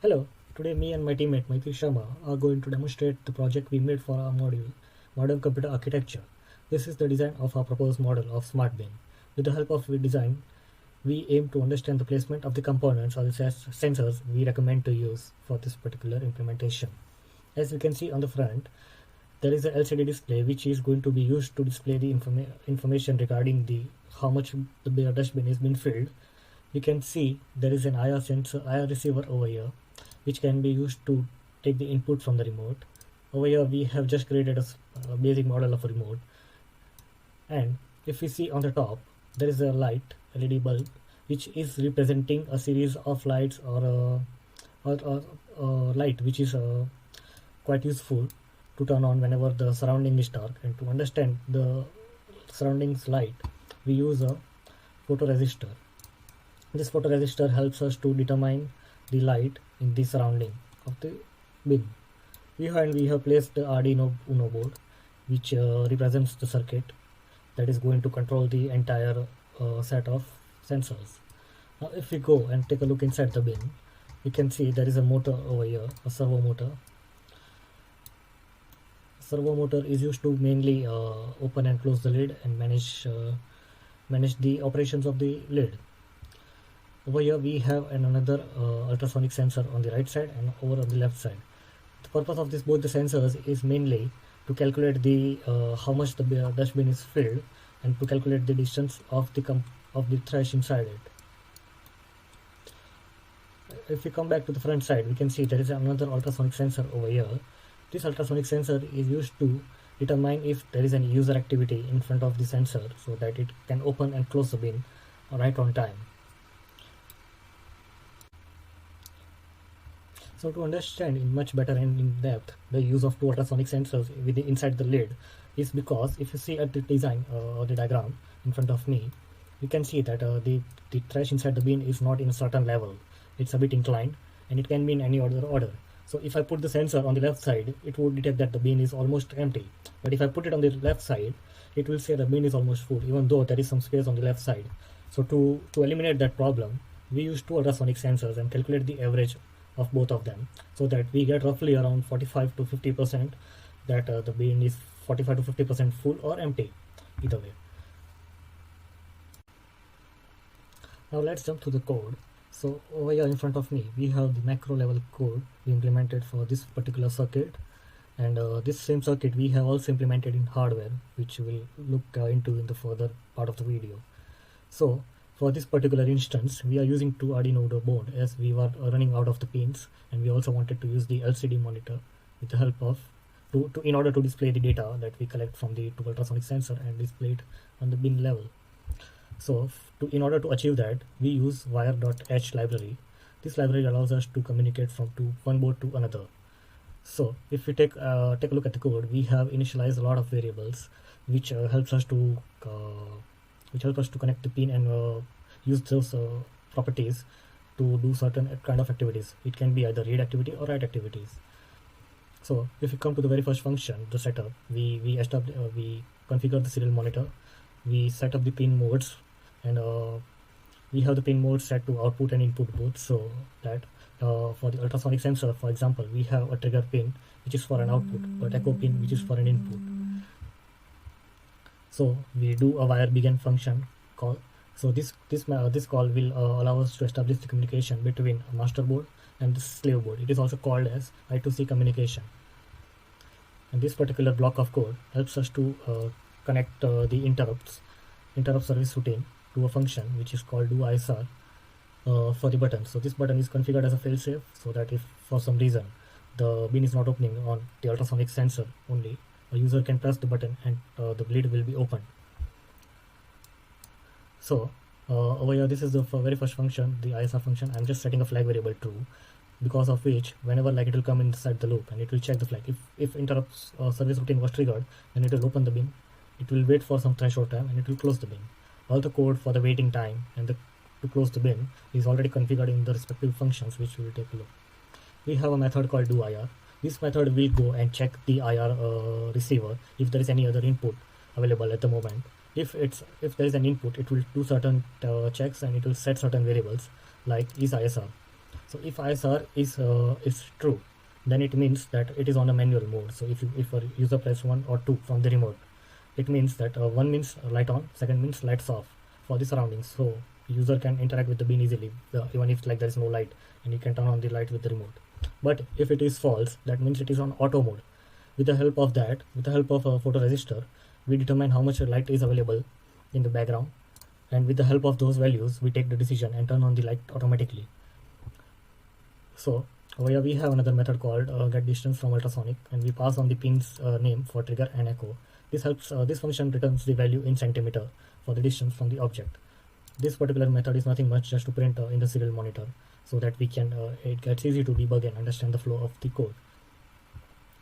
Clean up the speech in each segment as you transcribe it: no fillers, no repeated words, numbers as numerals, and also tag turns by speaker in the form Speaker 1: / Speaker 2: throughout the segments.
Speaker 1: Hello, today me and my teammate Maitri Sharma are going to demonstrate the project we made for our module, Modern Computer Architecture. This is the design of our proposed model of Smart Bin. With the help of the design, we aim to understand the placement of the components or the sensors we recommend to use for this particular implementation. As you can see on the front, there is a LCD display which is going to be used to display the information regarding the how much the dustbin is being filled. You can see there is an IR sensor, IR receiver over here, which can be used to take the input from the remote. Over here we have just created a basic model of a remote, and if we see on the top there is a light LED bulb which is representing a series of lights or light which is quite useful to turn on whenever the surrounding is dark. And to understand the surroundings light, we use a photoresistor. This photoresistor helps us to determine the light in the surrounding of the bin. Behind we have placed the Arduino Uno board, which represents the circuit that is going to control the entire set of sensors. Now if we go and take a look inside the bin, we can see there is a motor over here, a servo motor. Servo motor is used to mainly open and close the lid and manage the operations of the lid. Over here we have another ultrasonic sensor on the right side and over on the left side. The purpose of both the sensors is mainly to calculate the how much the dustbin is filled and to calculate the distance of the trash inside it. If we come back to the front side, we can see there is another ultrasonic sensor over here. This ultrasonic sensor is used to determine if there is any user activity in front of the sensor so that it can open and close the bin right on time. So to understand in much better and in depth the use of two ultrasonic sensors inside the lid is because if you see at the design or the diagram in front of me, you can see that the trash inside the bin is not in a certain level. It's a bit inclined and it can be in any other order. So if I put the sensor on the left side, it would detect that the bin is almost empty. But if I put it on the left side, it will say the bin is almost full, even though there is some space on the left side. So to eliminate that problem, we use two ultrasonic sensors and calculate the average of both of them so that we get roughly around 45 to 50% that the bin is 45 to 50% full or empty, either way. Now let's jump to the code. So over here in front of me we have the macro level code we implemented for this particular circuit, and this same circuit we have also implemented in hardware, which we'll look into in the further part of the video. So for this particular instance, we are using two Arduino Uno board as we were running out of the pins, and we also wanted to use the LCD monitor with the help of in order to display the data that we collect from the two ultrasonic sensor and display it on the bin level. So in order to achieve that, we use wire.h library. This library allows us to communicate from one board to another. So if we take a look at the code, we have initialized a lot of variables which helps us to connect the pin and use those properties to do certain kind of activities. It can be either read activity or write activities. So if we come to the very first function, the setup, we configure the serial monitor, we set up the pin modes, and we have the pin mode set to output and input both, so that for the ultrasonic sensor, for example, we have a trigger pin which is for an output, but echo pin which is for an input. So we do a wire begin function call. So this call will allow us to establish the communication between a master board and the slave board. It is also called as I2C communication. And this particular block of code helps us to connect the interrupt service routine to a function which is called do ISR for the button. So this button is configured as a failsafe so that if for some reason the bin is not opening on the ultrasonic sensor only, a user can press the button and the lid will be opened. So over here, this is the very first function, the ISR function. I'm just setting a flag variable true, because of which whenever it will come inside the loop and it will check the flag. If interrupt service routine was triggered, then it will open the bin, it will wait for some threshold time, and it will close the bin. All the code for the waiting time and to close the bin is already configured in the respective functions, which we will take a look. We have a method called do IR. This method will go and check the IR receiver if there is any other input available at the moment. If there is an input, it will do certain checks and it will set certain variables like is ISR. So if ISR is true, then it means that it is on a manual mode. So if a user press 1 or 2 from the remote, it means that 1 means light on, second means lights off for the surroundings. So user can interact with the bin easily, even if like there is no light, and you can turn on the light with the remote. But if it is false, that means it is on auto mode. With the help of that, with the help of a photoresistor, we determine how much light is available in the background, and with the help of those values, we take the decision and turn on the light automatically. So here we have another method called get distance from ultrasonic, and we pass on the pin's name for trigger and echo. This helps. This function returns the value in centimeter for the distance from the object. This particular method is nothing much just to print in the serial monitor, so that we can it gets easy to debug and understand the flow of the code.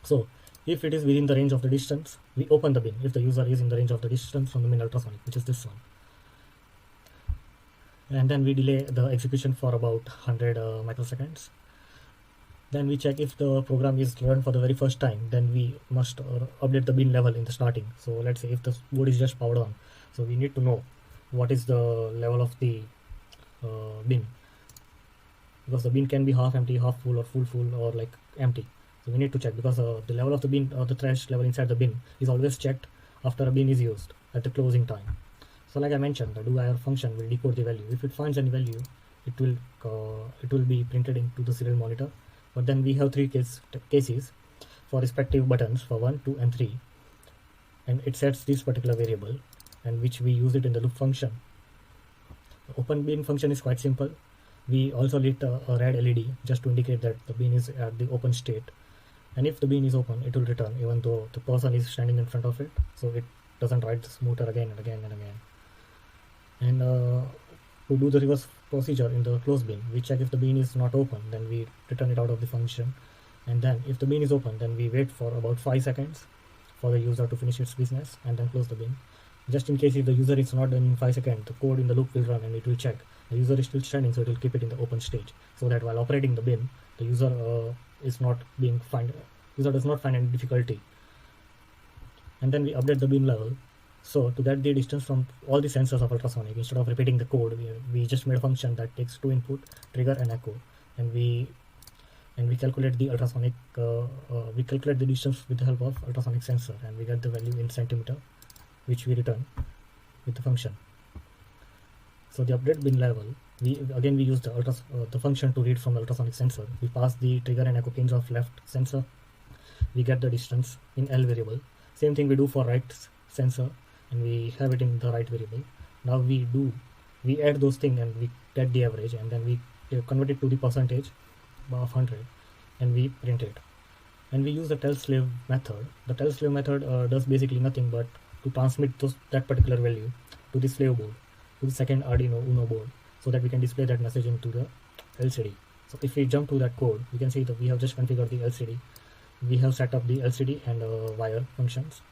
Speaker 1: So if it is within the range of the distance, we open the bin. If the user is in the range of the distance from the bin ultrasonic, which is this one, and then we delay the execution for about 100 microseconds. Then we check if the program is run for the very first time. Then we must update the bin level in the starting. So let's say if the board is just powered on, so we need to know what is the level of the bin, because the bin can be half empty, half full, or full, or like empty. So we need to check, because the level of the bin, or the thresh level inside the bin, is always checked after a bin is used at the closing time. So like I mentioned, the do-IR function will decode the value. If it finds any value, it will be printed into the serial monitor. But then we have three cases for respective buttons for 1, 2, and 3, and it sets this particular variable, and which we use it in the loop function. The open bin function is quite simple. We also lit a red LED just to indicate that the bin is at the open state, and if the bin is open, it will return even though the person is standing in front of it, so it doesn't write this motor again and again and again. And to do the reverse procedure in the close bin, we check if the bin is not open, then we return it out of the function, and then if the bin is open, then we wait for about 5 seconds for the user to finish its business and then close the bin. Just in case if the user is not done in 5 seconds, the code in the loop will run and it will check the user is still standing, so it will keep it in the open stage, so that while operating the bin, the user does not find any difficulty. And then we update the bin level. So to get the distance from all the sensors of ultrasonic, instead of repeating the code, we just made a function that takes 2 input, trigger and echo, and we calculate the ultrasonic. We calculate the distance with the help of ultrasonic sensor, and we get the value in centimeter, which we return with the function. So the update bin level, we use the function to read from the ultrasonic sensor. We pass the trigger and echo pins of left sensor. We get the distance in L variable. Same thing we do for right sensor, and we have it in the right variable. Now we add those things and we get the average, and then we convert it to the percentage of 100, and we print it. And we use the tell slave method. The tell slave method does basically nothing but to transmit that particular value to the slave board, to the second Arduino Uno board, so that we can display that message into the LCD. So if we jump to that code, we can see that we have just configured the LCD. We have set up the LCD and wire functions,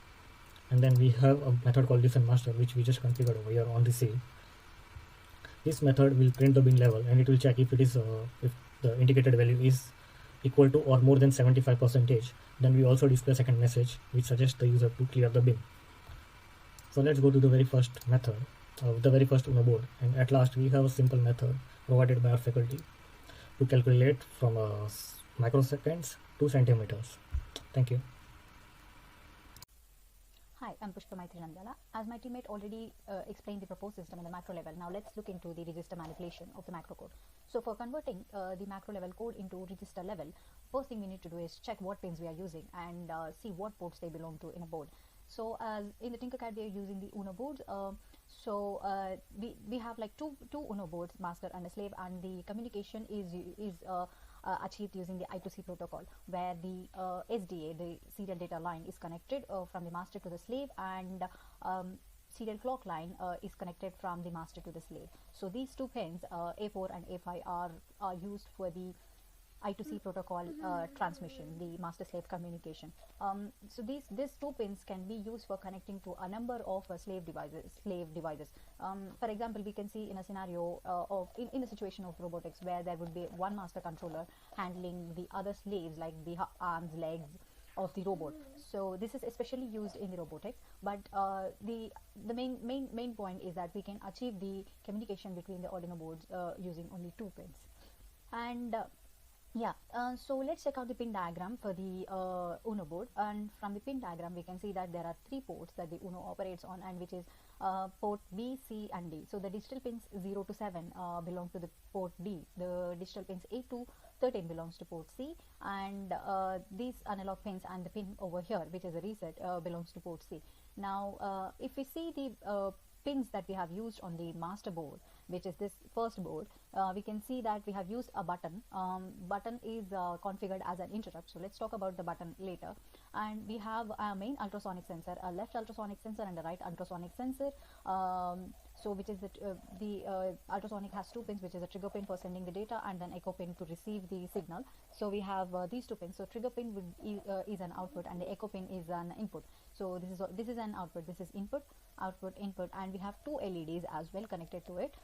Speaker 1: and then we have a method called listen master, which we just configured over here on receive. This method will print the bin level, and it will check if it is if the indicated value is equal to or more than 75%. Then we also display a second message which suggests the user to clear the bin. So let's go to the very first method, the very first Uno board, and at last we have a simple method provided by our faculty to calculate from microseconds to centimeters. Thank you.
Speaker 2: Hi, I'm Pushpa Maitri-Nandala. As my teammate already explained the proposed system in the macro level, now let's look into the register manipulation of the macro code. So for converting the macro level code into register level, first thing we need to do is check what pins we are using and see what ports they belong to in a board. So in the Tinkercad, we are using the Uno boards. We have like two Uno boards, master and a slave, and the communication is achieved using the I2C protocol, where the SDA, the serial data line, is connected from the master to the slave, and serial clock line is connected from the master to the slave. So these two pins, A4 and A5, are used for the I2C protocol transmission, the master-slave communication. So these two pins can be used for connecting to a number of slave devices. For example, we can see in a scenario in a situation of robotics where there would be one master controller handling the other slaves, like the arms, legs of the robot. So this is especially used in the robotics, but the main point is that we can achieve the communication between the Arduino boards using only two pins. And so let's check out the pin diagram for the UNO board, and from the pin diagram we can see that there are three ports that the UNO operates on, and which is port B, C and D. So the digital pins 0 to 7 belong to the port D, the digital pins 8 to 13 belongs to port C, and these analog pins and the pin over here, which is a reset, belongs to port C. Now if we see the pins that we have used on the master board, which is this first board, we can see that we have used a button. Button is configured as an interrupt, so let's talk about the button later. And we have a main ultrasonic sensor, a left ultrasonic sensor and a right ultrasonic sensor. So which is the ultrasonic has two pins, which is a trigger pin for sending the data and then echo pin to receive the signal. So we have these two pins. So trigger pin is an output and the echo pin is an input. So this is an output, this is input, output, input, and we have two LEDs as well connected to it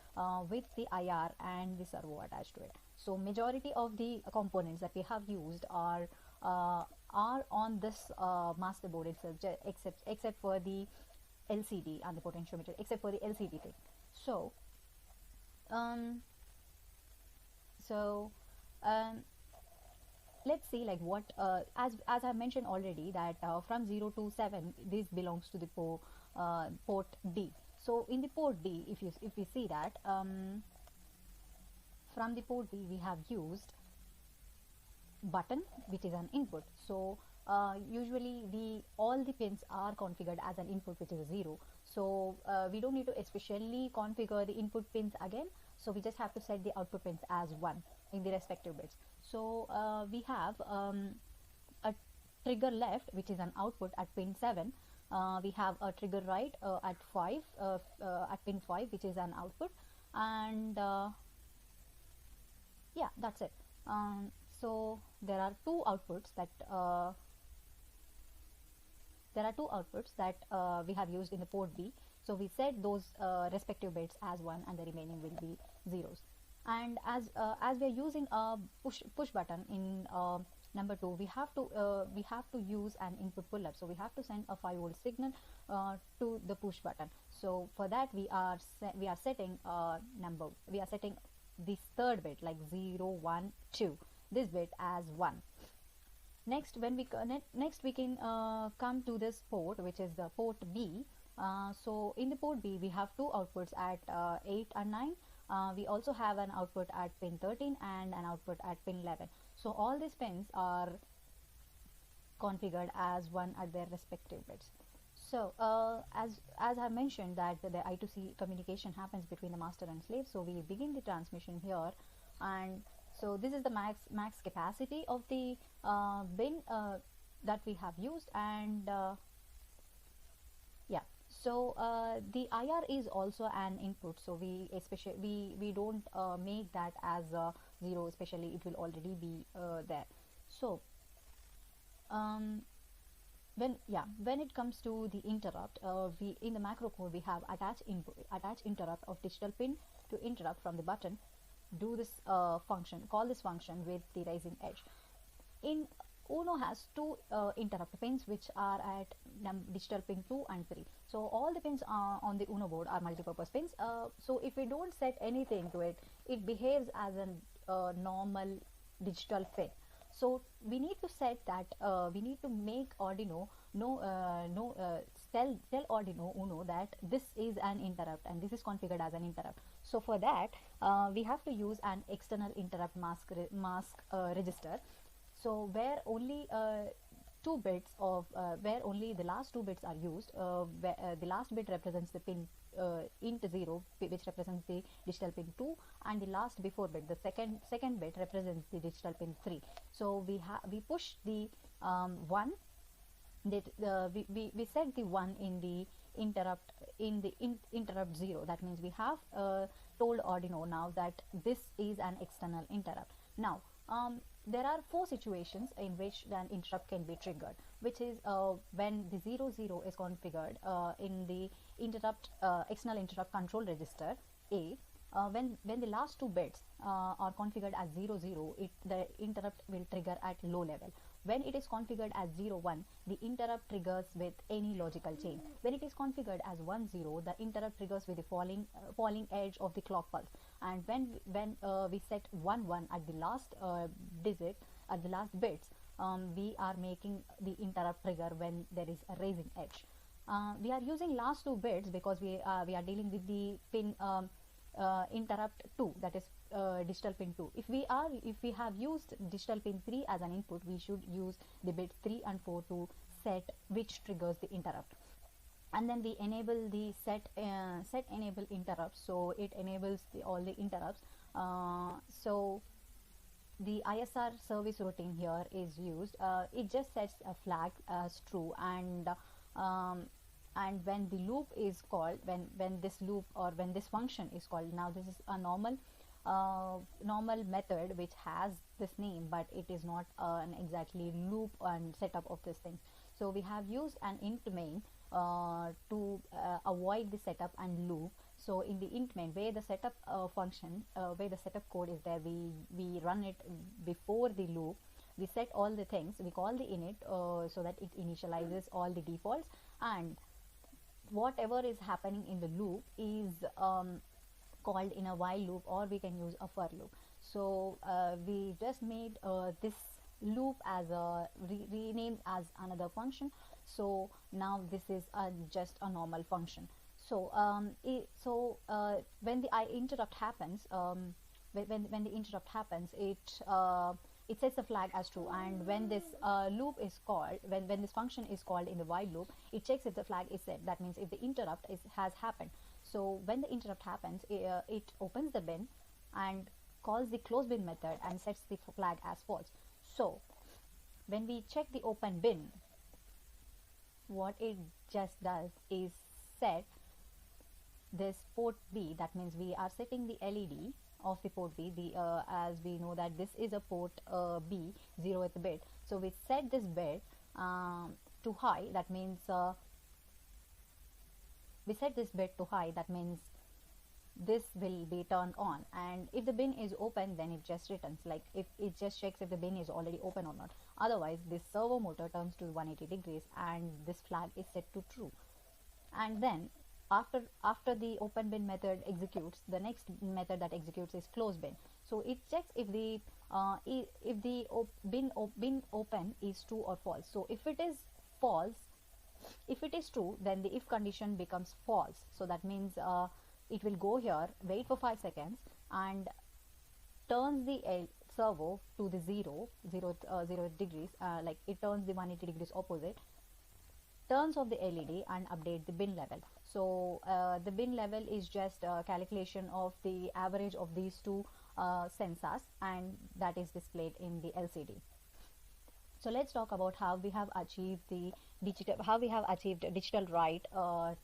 Speaker 2: with the IR and the servo attached to it. So majority of the components that we have used are on this master board itself, except for the LCD and the potentiometer, except for the LCD thing. So let's see like what as I mentioned already that from 0 to 7 this belongs to the port D. So in the port D, if we see that from the port D we have used button, which is an input. So usually all the pins are configured as an input, which is a 0. So we don't need to especially configure the input pins again, so we just have to set the output pins as 1 in the respective bits. So we have a trigger left, which is an output at pin 7. We have a trigger right at 5 at pin 5, which is an output, and yeah, that's it. So there are two outputs that we have used in the port B. So we set those respective bits as 1 and the remaining will be zeros. And as we are using a push button in number 2, we have to use an input pull-up. So we have to send a 5-volt signal to the push button. So for that we are setting this third bit, like 0, 1, 2, this bit as 1. Next we can come to this port, which is the port B. So in the port B we have two outputs at 8 and 9. We also have an output at pin 13 and an output at pin 11. So all these pins are configured as 1 at their respective bits. So as I mentioned that the I2C communication happens between the master and slave, so we begin the transmission here. And so this is the max capacity of the bin that we have used. And yeah, so the IR is also an input, so we don't make that as 0, especially it will already be there. So when it comes to the interrupt, we in the macro code we have attach interrupt of digital pin to interrupt from the button. Do this function, call this function with the rising edge. In UNO has two interrupt pins, which are at digital pin 2 and 3. So all the pins on the UNO board are multipurpose pins. So if we don't set anything to it, it behaves as a normal digital pin. So we need to set that, we need to make Arduino tell Arduino UNO that this is an interrupt and this is configured as an interrupt. So for that we have to use an external interrupt mask register. So where only two bits of where only the last two bits are used, the last bit represents the pin int 0, which represents the digital pin 2, and the last before bit, the second bit, represents the digital pin 3. So we push the 1, that we set the 1 in the interrupt interrupt 0. That means we have told Arduino now that this is an external interrupt. Now there are 4 situations in which an interrupt can be triggered, which is when the 00 is configured in the external interrupt control register A, when the last two bits are configured as 00, the interrupt will trigger at low level. When it is configured as 01, the interrupt triggers with any logical chain. When it is configured as 10, the interrupt triggers with the falling edge of the clock pulse. And when we set 11 at the last digit, at the last bits, we are making the interrupt trigger when there is a raising edge. We are using last two bits because we are dealing with the pin interrupt 2, that is digital pin 2. If we have used digital pin 3 as an input, we should use the bits 3 and 4 to set which triggers the interrupt. And then we enable the set enable interrupts, so it enables all the interrupts. So the ISR service routine here is used. It just sets a flag as true, and when the loop is called, when this loop or when this function is called, now this is a normal method which has this name, but it is not an exactly loop and setup of this thing. So we have used an int main to avoid the setup and loop. So in the int main, where the setup function, where the setup code is there, we run it before the loop. We set all the things, we call the init so that it initializes all the defaults, and whatever is happening in the loop is called in a while loop, or we can use a for loop. So we just made this loop as a renamed as another function. So now this is just a normal function. So when the interrupt happens, when the interrupt happens, it sets a flag as true, and when this loop is called, when this function is called in the while loop, it checks if the flag is set. That means if the interrupt has happened. So when the interrupt happens, it opens the bin and calls the close bin method and sets the flag as false. So when we check the open bin, what it just does is set this port B. That means we are setting the LED of the port B, as we know that this is a port B, 0th bit. So we set this bit to high. That means we set this bit to high. That means this will be turned on, and if the bin is open, then it just returns, like if it just checks if the bin is already open or not. Otherwise, this servo motor turns to 180 degrees and this flag is set to true. And then after the open bin method executes, the next method that executes is close bin. So it checks if the bin open is true or false. So if it is false, if it is true, then the if condition becomes false. So that means it will go here, wait for 5 seconds, and turns the servo to the 0 degrees, like it turns the 180 degrees opposite, turns off the LED and update the bin level. So the bin level is just a calculation of the average of these two sensors, and that is displayed in the LCD. So let's talk about how we have achieved the digital write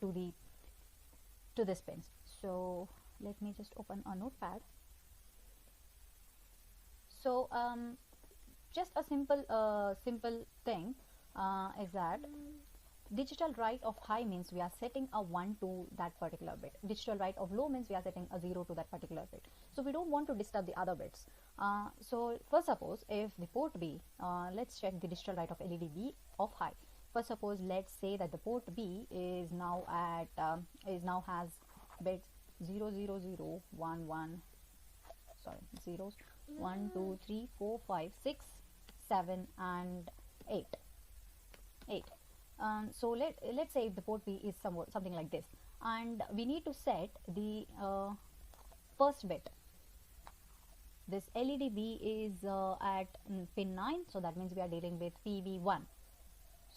Speaker 2: to this pins. So let me just open a notepad. So just a simple thing is that digital write of high means we are setting a 1 to that particular bit. Digital write of low means we are setting a 0 to that particular bit. So we don't want to disturb the other bits. So first, suppose if the port B, let's check the digital write of LED B of high. First, suppose let's say that the port B is now at has bits 0 0 0 1 1, sorry, zeros 1 2 3 4 5 6 7 and 8. So let's say if the port B is something like this, and we need to set the first bit. This LED B is at pin 9, so that means we are dealing with PB1.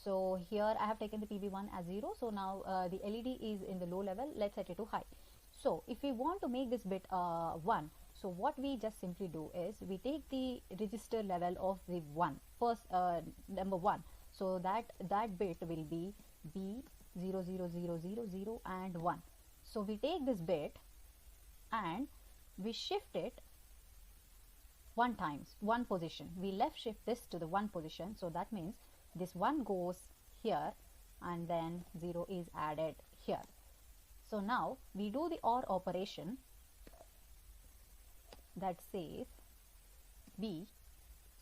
Speaker 2: So here I have taken the PB1 as 0, so now the LED is in the low level. Let's set it to high. So if we want to make this bit 1, so what we just simply do is we take the register level of the first number 1. So that bit will be B 0 0 0 0 0 and 1. So we take this bit and we shift it one position. We left shift this to the 1 position. So that means this 1 goes here and then 0 is added here. So now we do the OR operation that says B.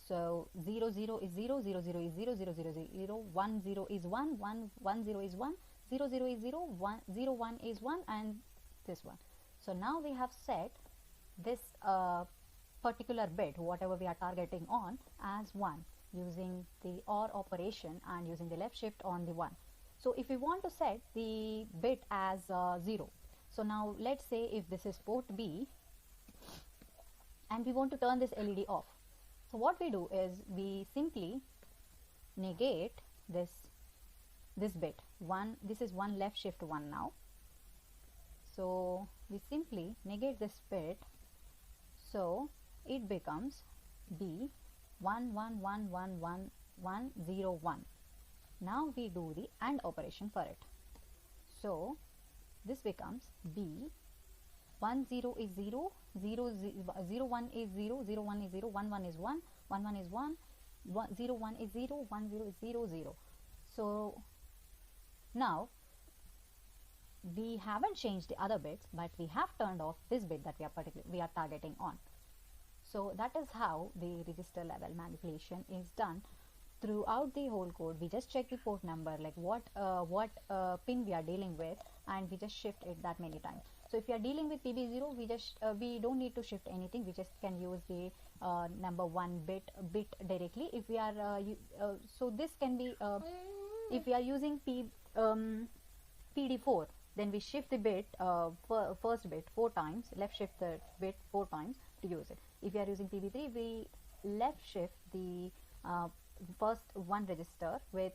Speaker 2: So 0 0 is 0, 0 0 is 0, 0 0 is 0, 1 0 is 1, 1 1 0 is 1, 0 0 is 0, 1 0 1 is 1, and this one. So now we have set this particular bit, whatever we are targeting on, as 1 using the OR operation and using the left shift on the 1. So if we want to set the bit as 0, so now let's say if this is port B and we want to turn this LED off. So what we do is we simply negate this bit 1. This is 1 left shift 1 now. So we simply negate this bit, so it becomes B 1 1 1 1 1 1 0 1. Now we do the AND operation for it. So this becomes B 1 0 is 0, 0 0 1 is 0, 0 1 is 0, 1 1 is 1, 1 1 is 1, 0 1 is 0, 1 0 is 0 0. So now we haven't changed the other bits, but we have turned off this bit that we are targeting on. So that is how the register level manipulation is done throughout the whole code. We just check the port number, like what pin we are dealing with, and we just shift it that many times. So if you are dealing with PB0, we don't need to shift anything. We just can use the number 1 bit directly. If we are so this can be if we are using PD4, then we shift the bit first bit 4 times, left shift the bit 4 times to use it. If we are using PB3, we left shift the first 1 register with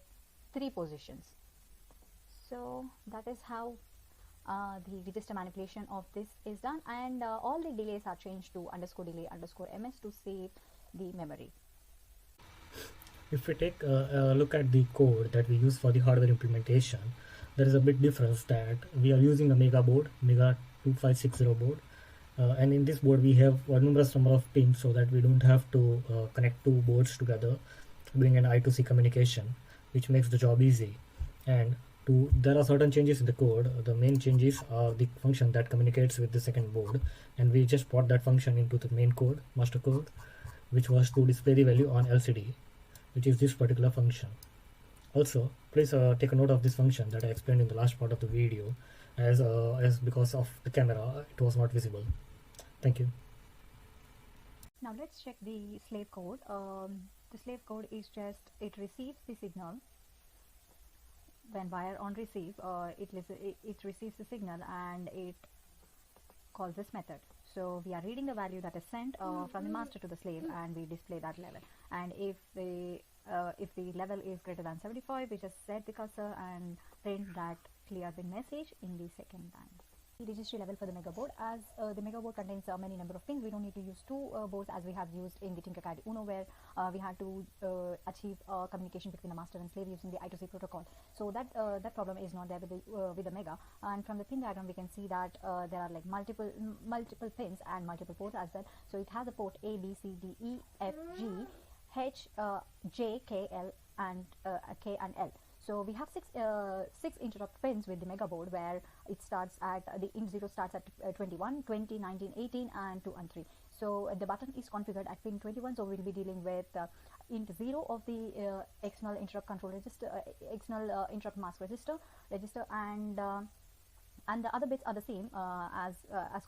Speaker 2: 3 positions. So that is how the register manipulation of this is done, and all the delays are changed to _delay_ms to save the memory.
Speaker 1: If we take a look at the code that we use for the hardware implementation, there is a big difference that we are using a Mega board, Mega 2560 board, and in this board we have a numerous number of pins so that we don't have to connect 2 boards together doing an I2C communication, which makes the job easy. And there are certain changes in the code. The main changes are the function that communicates with the second board, and we just brought that function into the main code, master code, which was to display the value on LCD, which is this particular function. Also, please take a note of this function that I explained in the last part of the video, as because of the camera it was not visible. Thank you.
Speaker 2: Now let's check the slave code. The slave code is just, it receives the signal. When wire on receive, it receives the signal and it calls this method. So we are reading the value that is sent from the master to the slave, and we display that level. And if the level is greater than 75, we just set the cursor and print that clear bin message in the second line. The registry level for the mega board, as the mega board contains many number of pins, we don't need to use 2 boards as we have used in the Tinkercad Uno, where we had to achieve communication between the master and slave using the I2C protocol. So that problem is not there with the mega. And from the pin diagram we can see that there are like multiple pins and multiple ports as well. So it has a port A, B, C, D, E, F, G, H, J, K, L, and K and L. So we have 6 interrupt pins with the mega board, where it starts at the int0 starts at 21, 20, 19, 18, and 2 and 3. So the button is configured at pin 21. So we'll be dealing with int0 of the external interrupt control register, external interrupt mask register, and the other bits are the same as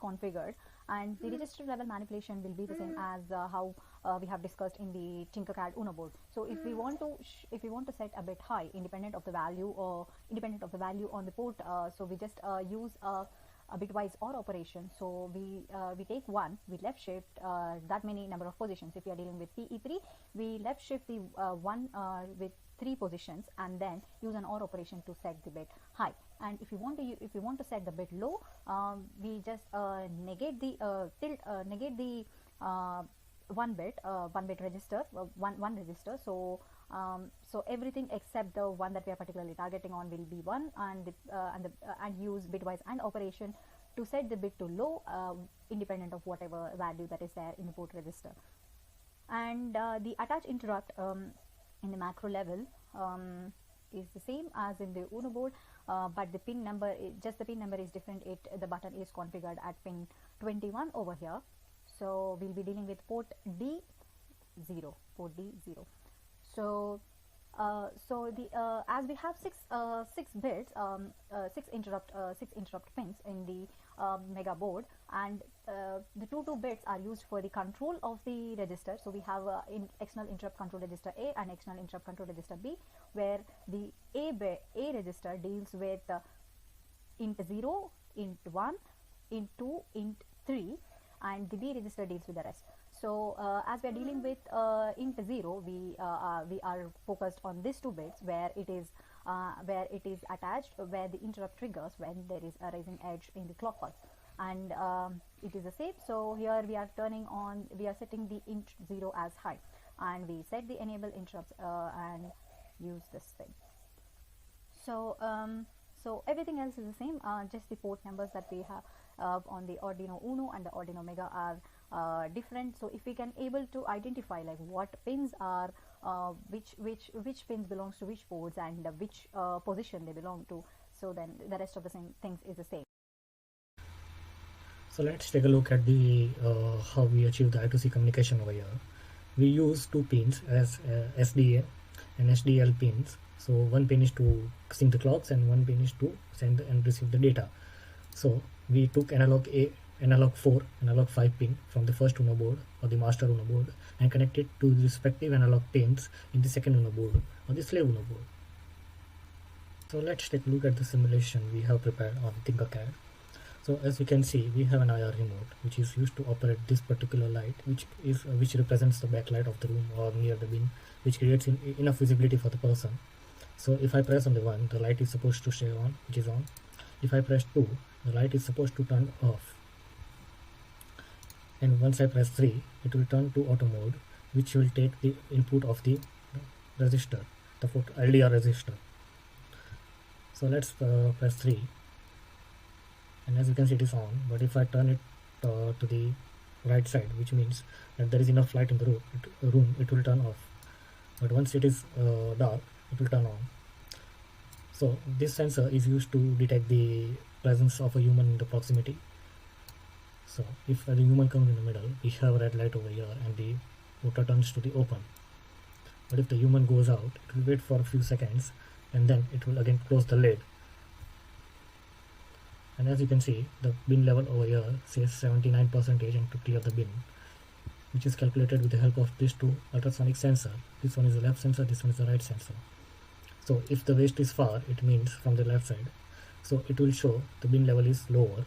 Speaker 2: configured, and the register level manipulation will be the same as how we have discussed in the Tinkercad Uno board. So if we want to set a bit high independent of the value on the port, so we just use a bitwise OR operation. So we take 1, we left shift that many number of positions. If we are dealing with PE3, we left shift the 1 with 3 positions, and then use an OR operation to set the bit high. And if you want to set the bit low, we just negate the 1 bit register, one register. So everything except the one that we are particularly targeting on will be 1, and use bitwise AND operation to set the bit to low, independent of whatever value that is there in the port register. And the attach interrupt in the macro level is the same as in the Uno board, but the pin number is different. The button is configured at pin 21 over here. So we'll be dealing with port D0. So as we have six bits, six interrupt pins in the mega board, and the two bits are used for the control of the register. So we have external interrupt control register A and external interrupt control register B, where the A register deals with int 0, int 1, int 2, int 3, and the B register deals with the rest. So as we are dealing with int 0, we are focused on these two bits where it is attached, where the interrupt triggers when there is a rising edge in the clock pulse, and it is the same. So here we are setting the int 0 as high, and we set the enable interrupts and use this thing. So so everything else is the same, just the port numbers that we have on the Arduino Uno and the Arduino Mega are different. So if we can able to identify like what pins are which pins belongs to which ports and which position they belong to, so then the rest of the same things is the same.
Speaker 1: So let's take a look at the how we achieve the I2C communication over here. We use two pins as SDA and SDL pins. So one pin is to sync the clocks and one pin is to send and receive the data. So we took analog 4, analog 5 pin from the first Uno board or the master Uno board and connected to the respective analog pins in the second Uno board or the slave Uno board. So let's take a look at the simulation we have prepared on Tinkercad. So as you can see, we have an IR remote which is used to operate this particular light, which represents the backlight of the room or near the bin, which creates enough visibility for the person. So if I press on the 1, the light is supposed to stay on, which is on. If I press 2, the light is supposed to turn off. And once I press 3, it will turn to auto mode, which will take the input of the resistor, the LDR resistor. So let's press 3, and as you can see it is on. But if I turn it to the right side, which means that there is enough light in the room, it will turn off. But once it is dark, it will turn on. So this sensor is used to detect the presence of a human in the proximity. So if the human comes in the middle, we have a red light over here and the motor turns to the open. But if the human goes out, it will wait for a few seconds and then it will again close the lid. And as you can see, the bin level over here says 79% and to clear the bin, which is calculated with the help of these two ultrasonic sensor. This one is the left sensor, this one is the right sensor. So if the waste is far, it means from the left side. So it will show the bin level is lower,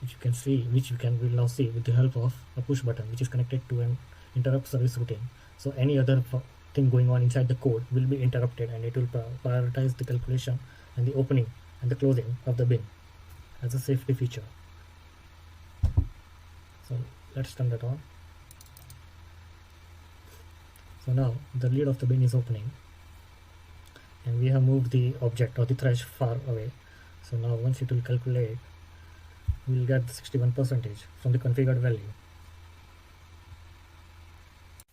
Speaker 1: which we will now see with the help of a push button, which is connected to an interrupt service routine. So any other thing going on inside the code will be interrupted, and it will prioritize the calculation and the opening and the closing of the bin as a safety feature. So let's turn that on. So now the lid of the bin is opening, and we have moved the object or the thresh far away. So now once it will calculate, we will get the 61% from the configured value.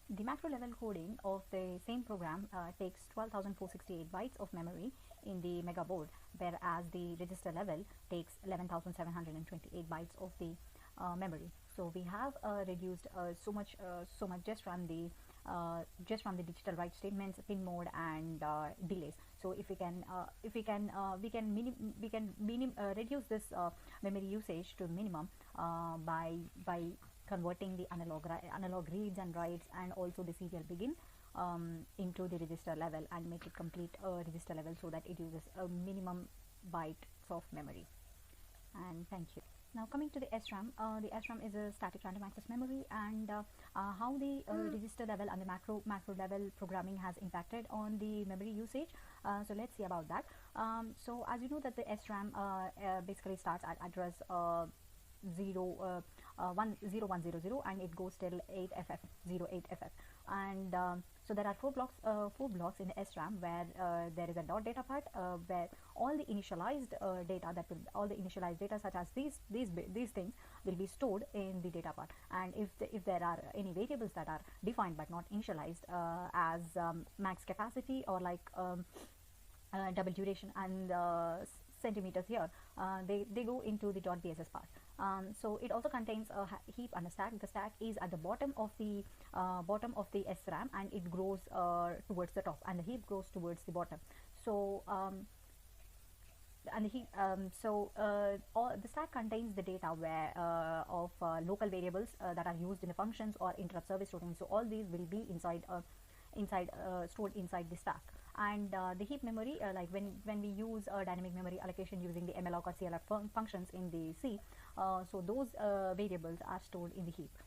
Speaker 2: The macro level coding of the same program takes 12,468 bytes of memory in the mega board, whereas the register level takes 11,728 bytes of the memory. So we have reduced so much just from the digital write statements, pin mode, and delays. So if we can reduce this memory usage to minimum by converting the analog reads and writes and also the serial begin into the register level and make it complete register level, so that it uses a minimum bytes of memory. And thank you. Now coming to the SRAM, the SRAM is a static random access memory, and how the register level and the macro level programming has impacted on the memory usage. So let's see about that. So as you know that the SRAM basically starts at address 10100 and it goes till 08FF, and so there are four blocks in the SRAM, where there is a dot data part where all the initialized data such as these things will be stored in the data part. And if there are any variables that are defined but not initialized, as max capacity or like double duration and centimeters here, they go into the .bss part. So it also contains a heap and a stack. The stack is at the bottom of the SRAM, and it grows towards the top, and the heap grows towards the bottom. So all the stack contains the data where of local variables that are used in the functions or interrupt service routines. So all these will be stored inside the stack. And the heap memory, like when we use dynamic memory allocation using the malloc or clf functions in the C, so those variables are stored in the heap.